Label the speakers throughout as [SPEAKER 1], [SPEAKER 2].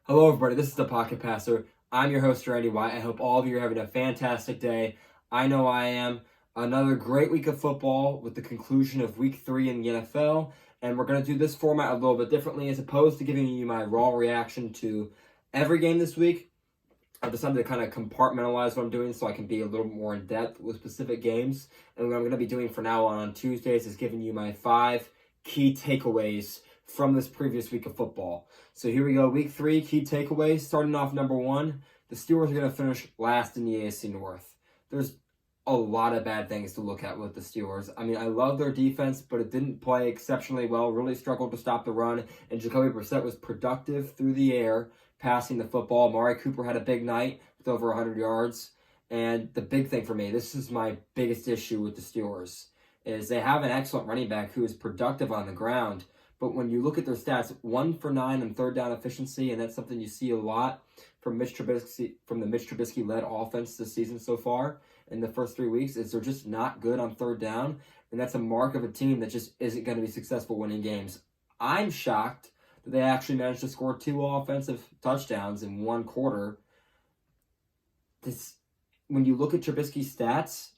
[SPEAKER 1] Hello, everybody. This is the Pocket Passer. I'm your host, Randy White. I hope all of you are having a fantastic day. I know I am. Another great week of football with the conclusion of week 3 in the NFL. And we're going to do this format a little bit differently as opposed to giving you my raw reaction to every game this week. I've decided to kind of compartmentalize what I'm doing so I can be a little more in depth with specific games. And what I'm going to be doing from now on Tuesdays is giving you my 5 key takeaways from this previous week of football. So here we go, week 3, key takeaways. Starting off number 1, the Steelers are going to finish last in the AFC North. There's a lot of bad things to look at with the Steelers. I mean, I love their defense, but it didn't play exceptionally well, really struggled to stop the run, and Jacoby Brissett was productive through the air, passing the football. Amari Cooper had a big night with over 100 yards. And the big thing for me, this is my biggest issue with the Steelers, is they have an excellent running back who is productive on the ground. But when you look at their stats, 1 for 9 on third down efficiency, and that's something you see a lot from the Mitch Trubisky-led offense this season so far in the first 3 weeks, is they're just not good on third down. And that's a mark of a team that just isn't going to be successful winning games. I'm shocked that they actually managed to score 2 offensive touchdowns in one quarter. When you look at Trubisky's stats,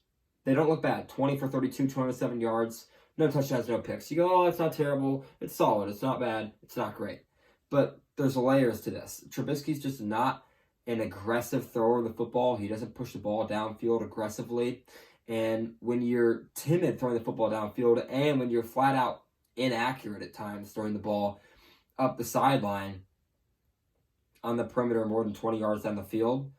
[SPEAKER 1] they don't look bad. 20 for 32, 207 yards, no touchdowns, no picks. You go, oh, it's not terrible. It's solid. It's not bad. It's not great. But there's layers to this. Trubisky's just not an aggressive thrower of the football. He doesn't push the ball downfield aggressively. And when you're timid throwing the football downfield and when you're flat out inaccurate at times throwing the ball up the sideline on the perimeter more than 20 yards down the field,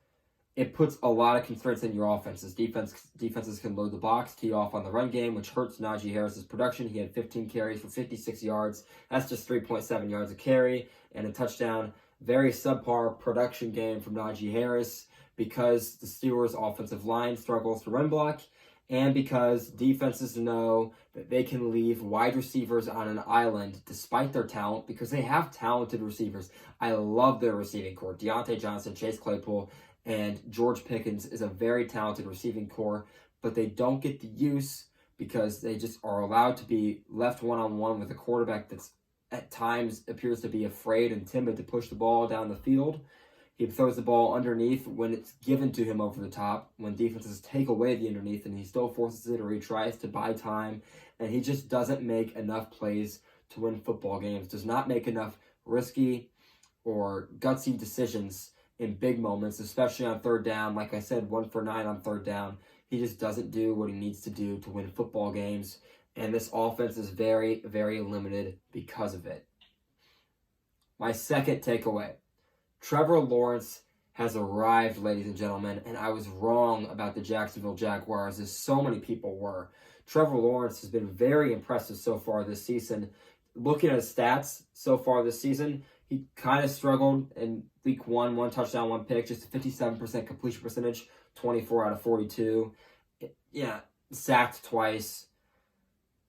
[SPEAKER 1] it puts a lot of constraints in your offenses. Defenses can load the box, tee off on the run game, which hurts Najee Harris's production. He had 15 carries for 56 yards. That's just 3.7 yards a carry and a touchdown. Very subpar production game from Najee Harris because the Steelers' offensive line struggles to run block and because defenses know that they can leave wide receivers on an island despite their talent because they have talented receivers. I love their receiving core. Deontay Johnson, Chase Claypool, and George Pickens is a very talented receiving core, but they don't get the use because they just are allowed to be left one-on-one with a quarterback that's at times appears to be afraid and timid to push the ball down the field. He throws the ball underneath when it's given to him over the top, when defenses take away the underneath, and he still forces it or he tries to buy time, and he just doesn't make enough plays to win football games, does not make enough risky or gutsy decisions in big moments, especially on third down. Like I said, 1 for 9 on third down. He just doesn't do what he needs to do to win football games. And this offense is very, very limited because of it. My second takeaway. Trevor Lawrence has arrived, ladies and gentlemen, and I was wrong about the Jacksonville Jaguars, as so many people were. Trevor Lawrence has been very impressive so far this season. Looking at his stats so far this season, he kind of struggled in week 1, 1 touchdown, 1 pick, just a 57% completion percentage, 24 out of 42. Yeah, sacked twice,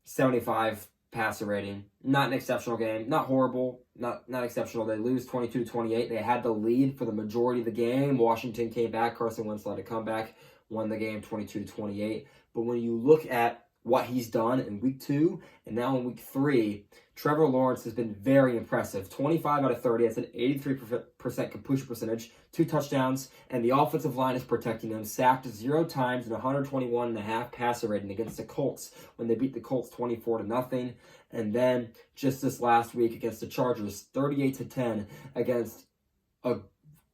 [SPEAKER 1] 75 passer rating. Not an exceptional game, not horrible, not exceptional. They lose 22-28. They had the lead for the majority of the game. Washington came back. Carson Wentz led a comeback, won the game 22-28. But when you look at what he's done in week 2 and now in week 3, Trevor Lawrence has been very impressive. 25 out of 30. That's an 83% completion percentage, 2 touchdowns, and the offensive line is protecting him. Sacked 0 times and 121.5 passer rating against the Colts when they beat the Colts 24-0. And then just this last week against the Chargers, 38-10 against a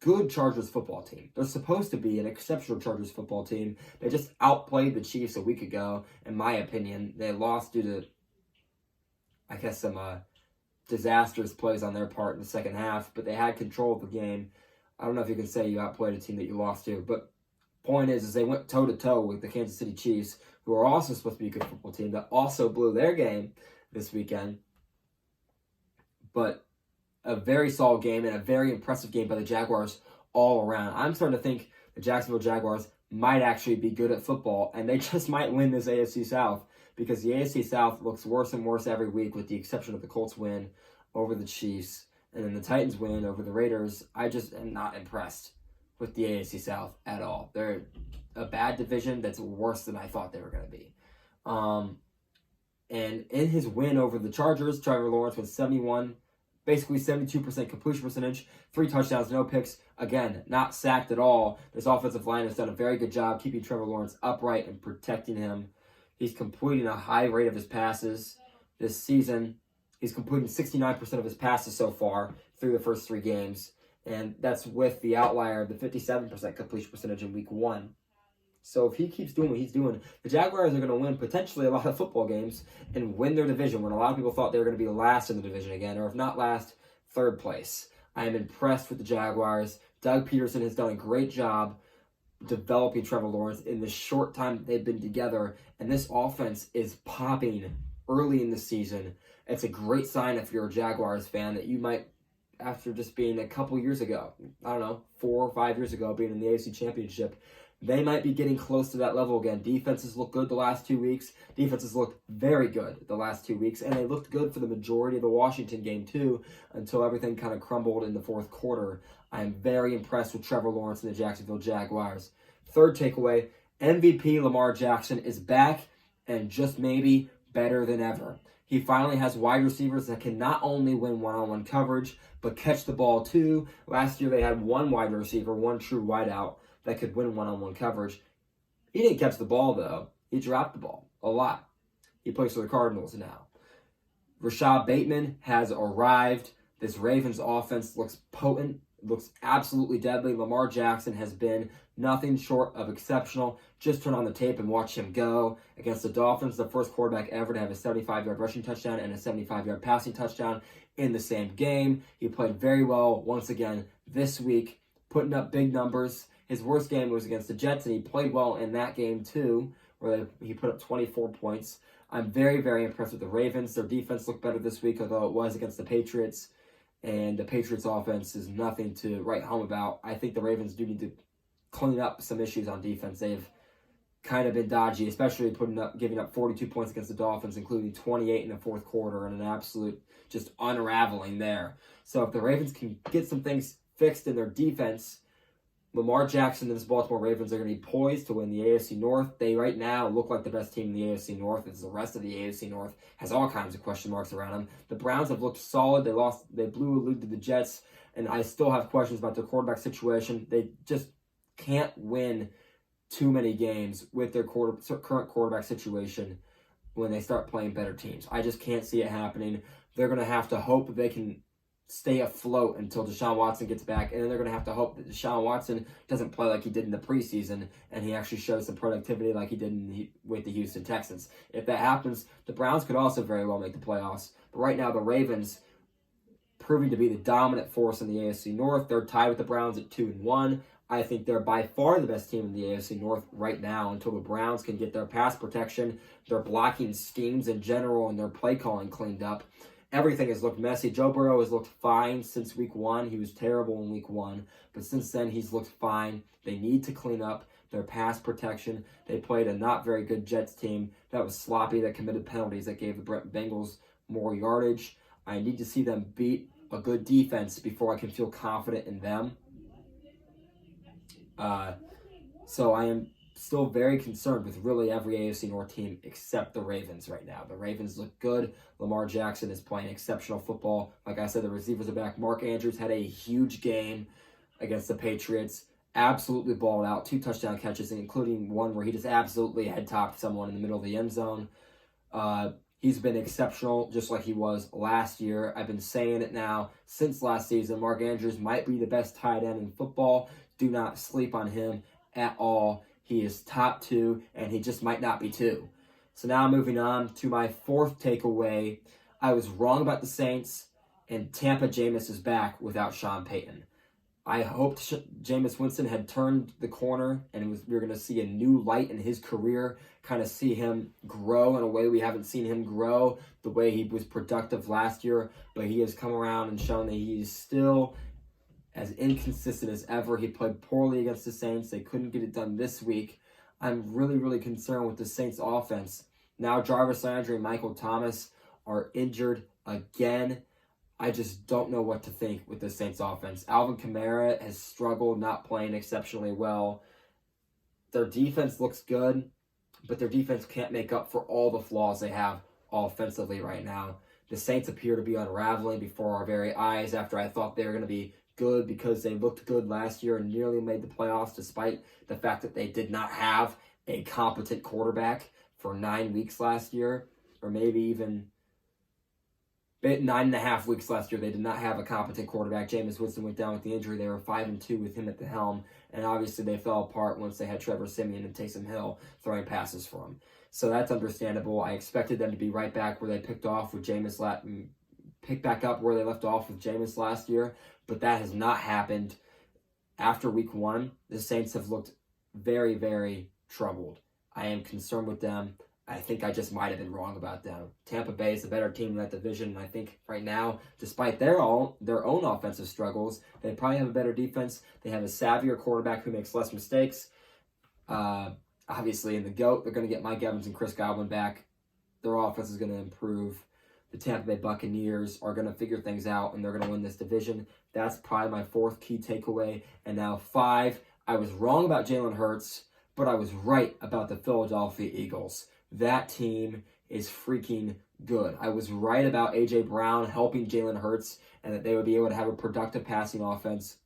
[SPEAKER 1] good Chargers football team. They're supposed to be an exceptional Chargers football team. They just outplayed the Chiefs a week ago, in my opinion. They lost due to, I guess, some disastrous plays on their part in the second half, but they had control of the game. I don't know if you can say you outplayed a team that you lost to, but point is they went toe-to-toe with the Kansas City Chiefs, who are also supposed to be a good football team, that also blew their game this weekend. But a very solid game and a very impressive game by the Jaguars all around. I'm starting to think the Jacksonville Jaguars might actually be good at football, and they just might win this AFC South because the AFC South looks worse and worse every week with the exception of the Colts win over the Chiefs and then the Titans win over the Raiders. I just am not impressed with the AFC South at all. They're a bad division that's worse than I thought they were going to be. And in his win over the Chargers, Trevor Lawrence went 71 basically 72% completion percentage, 3 touchdowns, no picks. Again, not sacked at all. This offensive line has done a very good job keeping Trevor Lawrence upright and protecting him. He's completing a high rate of his passes this season. He's completing 69% of his passes so far through the first 3 games. And that's with the outlier of the 57% completion percentage in week 1. So if he keeps doing what he's doing, the Jaguars are going to win potentially a lot of football games and win their division when a lot of people thought they were going to be last in the division again, or if not last, 3rd place. I am impressed with the Jaguars. Doug Peterson has done a great job developing Trevor Lawrence in the short time they've been together, and this offense is popping early in the season. It's a great sign if you're a Jaguars fan that you might, after just being a couple years ago, 4 or 5 years ago, being in the AFC Championship, they might be getting close to that level again. Defenses look good the last 2 weeks. Defenses looked very good the last 2 weeks, and they looked good for the majority of the Washington game too, until everything kind of crumbled in the 4th quarter. I am very impressed with Trevor Lawrence and the Jacksonville Jaguars. 3rd takeaway, MVP Lamar Jackson is back and just maybe better than ever. He finally has wide receivers that can not only win one-on-one coverage, but catch the ball too. Last year they had one wide receiver, one true wideout, that could win one-on-one coverage. He didn't catch the ball, though. He dropped the ball a lot. He plays for the Cardinals now. Rashad Bateman has arrived. This Ravens offense looks potent, looks absolutely deadly. Lamar Jackson has been nothing short of exceptional. Just turn on the tape and watch him go. Against the Dolphins, the first quarterback ever to have a 75-yard rushing touchdown and a 75-yard passing touchdown in the same game. He played very well once again this week, putting up big numbers. His worst game was against the Jets, and he played well in that game too, where he put up 24 points. I'm very, very impressed with the Ravens. Their defense looked better this week, although it was against the Patriots, and the Patriots offense is nothing to write home about. I think the Ravens do need to clean up some issues on defense. They've kind of been dodgy, especially giving up 42 points against the Dolphins, including 28 in the 4th quarter, and an absolute just unraveling there. So if the Ravens can get some things fixed in their defense, Lamar Jackson and the Baltimore Ravens are going to be poised to win the AFC North. They right now look like the best team in the AFC North, as the rest of the AFC North has all kinds of question marks around them. The Browns have looked solid. They blew a lead to the Jets, and I still have questions about their quarterback situation. They just can't win too many games with their current quarterback situation when they start playing better teams. I just can't see it happening. They're going to have to hope that they can stay afloat until Deshaun Watson gets back, and then they're going to have to hope that Deshaun Watson doesn't play like he did in the preseason, and he actually shows some productivity like he did with the Houston Texans. If that happens, the Browns could also very well make the playoffs. But right now, the Ravens proving to be the dominant force in the AFC North. They're tied with the Browns at 2-1. I think they're by far the best team in the AFC North right now until the Browns can get their pass protection, their blocking schemes in general, and their play calling cleaned up. Everything has looked messy. Joe Burrow has looked fine since week 1. He was terrible in week 1, but since then he's looked fine. They need to clean up their pass protection. They played a not very good Jets team that was sloppy, that committed penalties, that gave the Bengals more yardage. I need to see them beat a good defense before I can feel confident in them. So I am still very concerned with really every AFC North team except the Ravens right now. The Ravens look good. Lamar Jackson is playing exceptional football. Like I said, the receivers are back. Mark Andrews had a huge game against the Patriots. Absolutely balled out. 2 touchdown catches, including one where he just absolutely head-topped someone in the middle of the end zone. He's been exceptional, just like he was last year. I've been saying it now since last season. Mark Andrews might be the best tight end in football. Do not sleep on him at all. He is top 2, and he just might not be 2. So now moving on to my 4th takeaway. I was wrong about the Saints, and Tampa Jameis is back without Sean Payton. I hoped Jameis Winston had turned the corner, and we were going to see a new light in his career, kind of see him grow in a way we haven't seen him grow, the way he was productive last year. But he has come around and shown that he is still as inconsistent as ever. He played poorly against the Saints. They couldn't get it done this week. I'm really, really concerned with the Saints offense. Now Jarvis Landry and Michael Thomas are injured again. I just don't know what to think with the Saints offense. Alvin Kamara has struggled, not playing exceptionally well. Their defense looks good, but their defense can't make up for all the flaws they have offensively right now. The Saints appear to be unraveling before our very eyes after I thought they were going to be good because they looked good last year and nearly made the playoffs despite the fact that they did not have a competent quarterback for 9 weeks last year, or maybe even 9.5 weeks last year. They did not have a competent quarterback. Jameis Winston went down with the injury. They were 5-2 with him at the helm, and obviously they fell apart once they had Trevor Siemian and Taysom Hill throwing passes for him. So that's understandable. I expected them to be right back where they picked off with Jameis, pick back up where they left off with Jameis last year, but that has not happened. After week 1, the Saints have looked very, very troubled. I am concerned with them. I think I just might have been wrong about them. Tampa Bay is a better team in that division, and I think right now, despite their own offensive struggles, they probably have a better defense. They have a savvier quarterback who makes less mistakes. Obviously, in the GOAT, they're going to get Mike Evans and Chris Godwin back. Their offense is going to improve. The Tampa Bay Buccaneers are going to figure things out, and they're going to win this division. That's probably my 4th key takeaway. And now 5, I was wrong about Jalen Hurts, but I was right about the Philadelphia Eagles. That team is freaking good. I was right about A.J. Brown helping Jalen Hurts and that they would be able to have a productive passing offense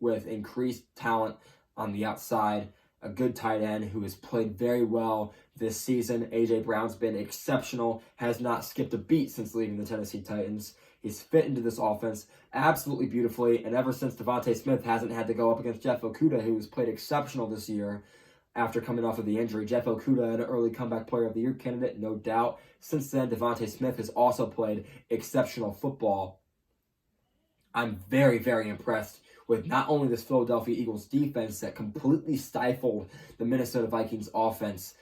[SPEAKER 1] with increased talent on the outside, a good tight end who has played very well this season. A.J. Brown's been exceptional, has not skipped a beat since leaving the Tennessee Titans. He's fit into this offense absolutely beautifully, and ever since Devontae Smith hasn't had to go up against Jeff Okudah, who has played exceptional this year, after coming off of the injury. Jeff Okudah, an early comeback player of the year candidate, no doubt. Since then, Devontae Smith has also played exceptional football. I'm very, very impressed with not only this Philadelphia Eagles defense that completely stifled the Minnesota Vikings offense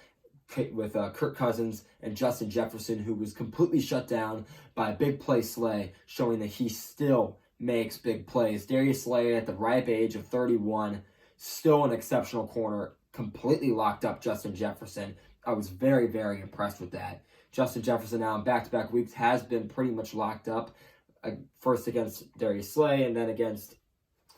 [SPEAKER 1] with Kirk Cousins and Justin Jefferson, who was completely shut down by Big Play Slay, showing that he still makes big plays. Darius Slay, at the ripe age of 31, still an exceptional corner, completely locked up Justin Jefferson. I was very, very impressed with that. Justin Jefferson now in back-to-back weeks has been pretty much locked up, first against Darius Slay and then against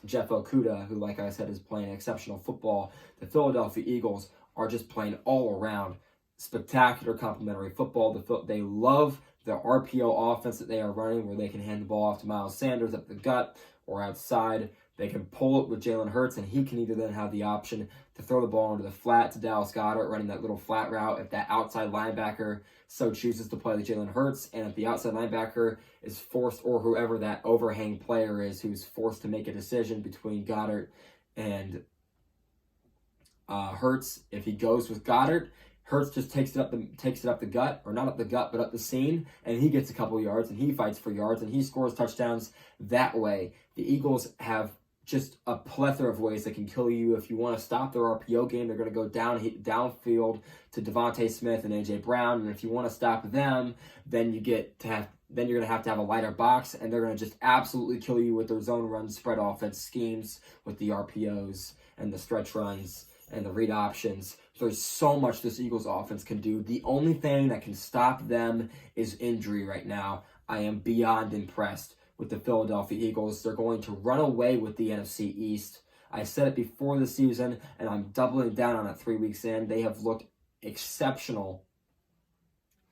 [SPEAKER 1] Jeff Okudah, who, like I said, is playing exceptional football. The Philadelphia Eagles are just playing all around spectacular complementary football. They love the RPO offense that they are running, where they can hand the ball off to Miles Sanders up the gut or outside. They can pull it with Jalen Hurts, and he can either then have the option to throw the ball into the flat to Dallas Goedert, running that little flat route if that outside linebacker so chooses to play the Jalen Hurts, and if the outside linebacker is forced, or whoever that overhang player is who's forced to make a decision between Goedert and Hurts, if he goes with Goedert, Hurts just takes it up the gut, or not up the gut, but up the seam, and he gets a couple yards, and he fights for yards, and he scores touchdowns that way. The Eagles have just a plethora of ways that can kill you. If you want to stop their RPO game, they're going to go downfield to Devontae Smith and A.J. Brown, and if you want to stop them, then you're going to have to have a lighter box, and they're going to just absolutely kill you with their zone run spread offense schemes with the RPOs and the stretch runs and the read options. There's so much this Eagles offense can do. The only thing that can stop them is injury right now. I am beyond impressed with the Philadelphia Eagles. They're going to run away with the NFC East. I said it before the season, and I'm doubling down on it 3 weeks in. They have looked exceptional,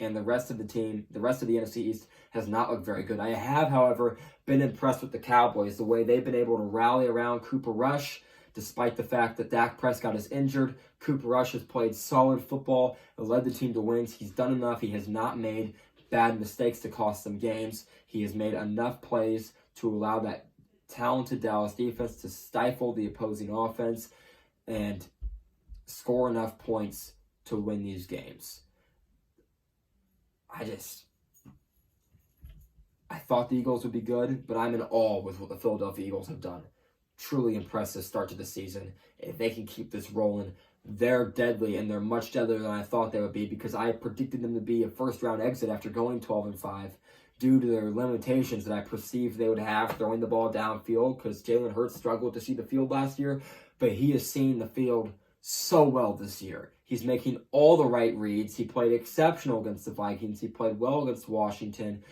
[SPEAKER 1] and the rest of the NFC East has not looked very good. I have, however, been impressed with the Cowboys, the way they've been able to rally around Cooper Rush. Despite the fact that Dak Prescott is injured, Cooper Rush has played solid football and led the team to wins. He's done enough. He has not made bad mistakes to cost them games. He has made enough plays to allow that talented Dallas defense to stifle the opposing offense and score enough points to win these games. I thought the Eagles would be good, but I'm in awe with what the Philadelphia Eagles have done. Truly impressive start to the season. If they can keep this rolling, they're deadly, and they're much deadlier than I thought they would be, because I predicted them to be a first-round exit after going 12-5 due to their limitations that I perceived they would have throwing the ball downfield, because Jalen Hurts struggled to see the field last year, but he has seen the field so well this year. He's making all the right reads. He played exceptional against the Vikings. He played well against Washington.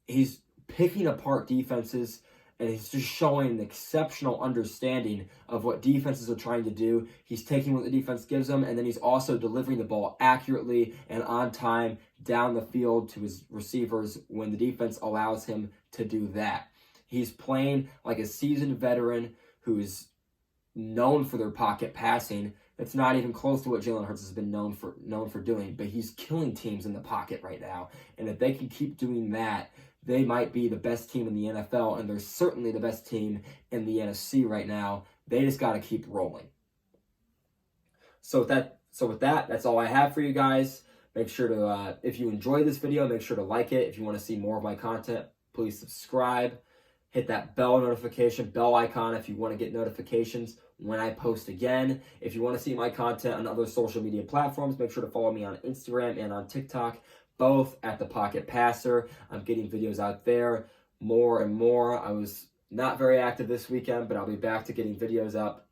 [SPEAKER 1] He's picking apart defenses and he's just showing an exceptional understanding of what defenses are trying to do. He's taking what the defense gives him, and then he's also delivering the ball accurately and on time down the field to his receivers when the defense allows him to do that. He's playing like a seasoned veteran who's known for their pocket passing. It's not even close to what Jalen Hurts has been known for doing, but he's killing teams in the pocket right now. And if they can keep doing that, they might be the best team in the NFL, and they're certainly the best team in the NFC right now. They just got to keep rolling. So with that, that's all I have for you guys. Make sure to, if you enjoyed this video, make sure to like it. If you want to see more of my content, please subscribe. Hit that bell icon if you want to get notifications when I post again. If you want to see my content on other social media platforms, make sure to follow me on Instagram and on TikTok, both at The Pocket Passer. I'm getting videos out there more and more. I was not very active this weekend, but I'll be back to getting videos up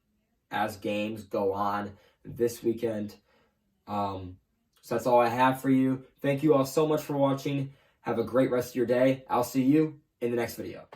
[SPEAKER 1] as games go on this weekend. So that's all I have for you. Thank you all so much for watching. Have a great rest of your day. I'll see you in the next video.